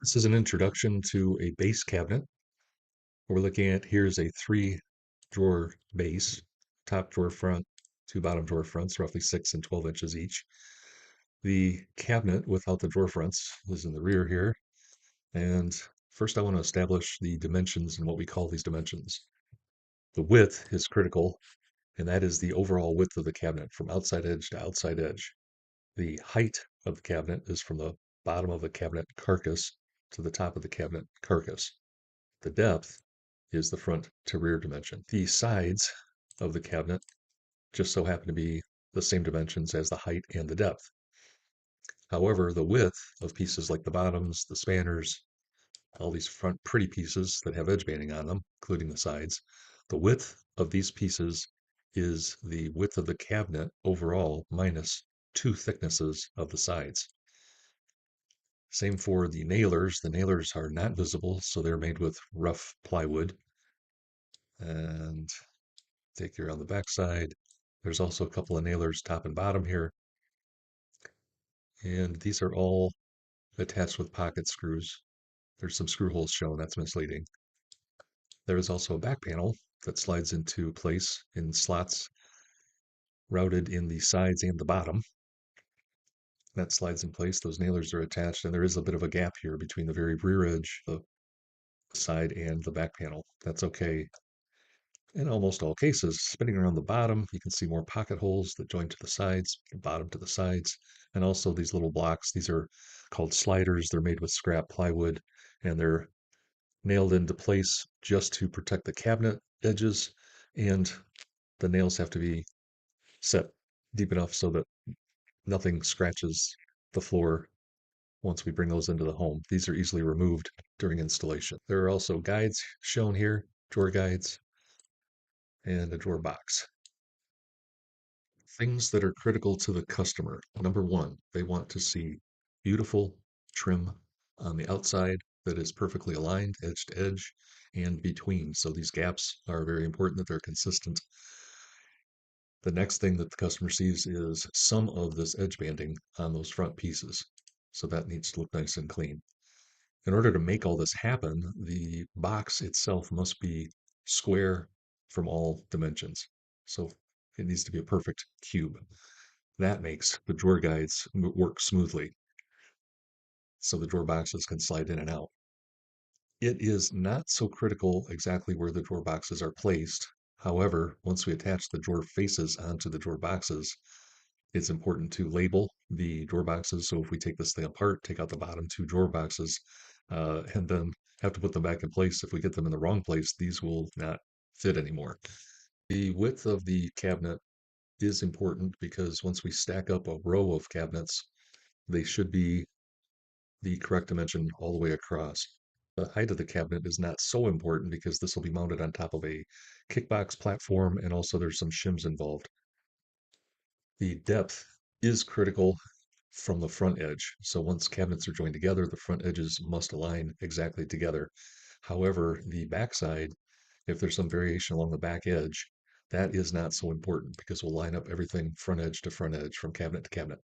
This is an introduction to a base cabinet. What we're looking at here is a 3 drawer base, top drawer front, 2 bottom drawer fronts, roughly 6 and 12 inches each. The cabinet without the drawer fronts is in the rear here. And first I want to establish the dimensions and what we call these dimensions. The width is critical, and that is the overall width of the cabinet from outside edge to outside edge. The height of the cabinet is from the bottom of the cabinet carcass to the top of the cabinet carcass. The depth is the front to rear dimension. The sides of the cabinet just so happen to be the same dimensions as the height and the depth. However, the width of pieces like the bottoms, the spanners, all these front pretty pieces that have edge banding on them, including the sides, the width of these pieces is the width of the cabinet overall minus 2 thicknesses of the sides. Same for the nailers. The nailers are not visible, so they're made with rough plywood. And take you around the back side. There's also a couple of nailers top and bottom here. And these are all attached with pocket screws. There's some screw holes shown, that's misleading. There is also a back panel that slides into place in slots routed in the sides and the bottom. That slides in place, those nailers are attached, and there is a bit of a gap here between the very rear edge of the side and the back panel. That's okay in almost all cases. Spinning around the bottom, you can see more pocket holes that join to the sides, bottom to the sides, and also these little blocks. These are called sliders. They're made with scrap plywood, and they're nailed into place just to protect the cabinet edges, and the nails have to be set deep enough so that nothing scratches the floor once we bring those into the home. These are easily removed during installation. There are also guides shown here, drawer guides, and a drawer box. Things that are critical to the customer. Number one, they want to see beautiful trim on the outside that is perfectly aligned, edge to edge, and between. So these gaps are very important that they're consistent. The next thing that the customer sees is some of this edge banding on those front pieces. So that needs to look nice and clean. In order to make all this happen, the box itself must be square from all dimensions. So it needs to be a perfect cube. That makes the drawer guides work smoothly so the drawer boxes can slide in and out. It is not so critical exactly where the drawer boxes are placed. However, once we attach the drawer faces onto the drawer boxes, it's important to label the drawer boxes. So if we take this thing apart, take out the bottom 2 drawer boxes, and then have to put them back in place, if we get them in the wrong place, these will not fit anymore. The width of the cabinet is important because once we stack up a row of cabinets, they should be the correct dimension all the way across. The height of the cabinet is not so important because this will be mounted on top of a kickbox platform, and also there's some shims involved. The depth is critical from the front edge. So once cabinets are joined together, the front edges must align exactly together. However, the backside, if there's some variation along the back edge, that is not so important because we'll line up everything front edge to front edge from cabinet to cabinet.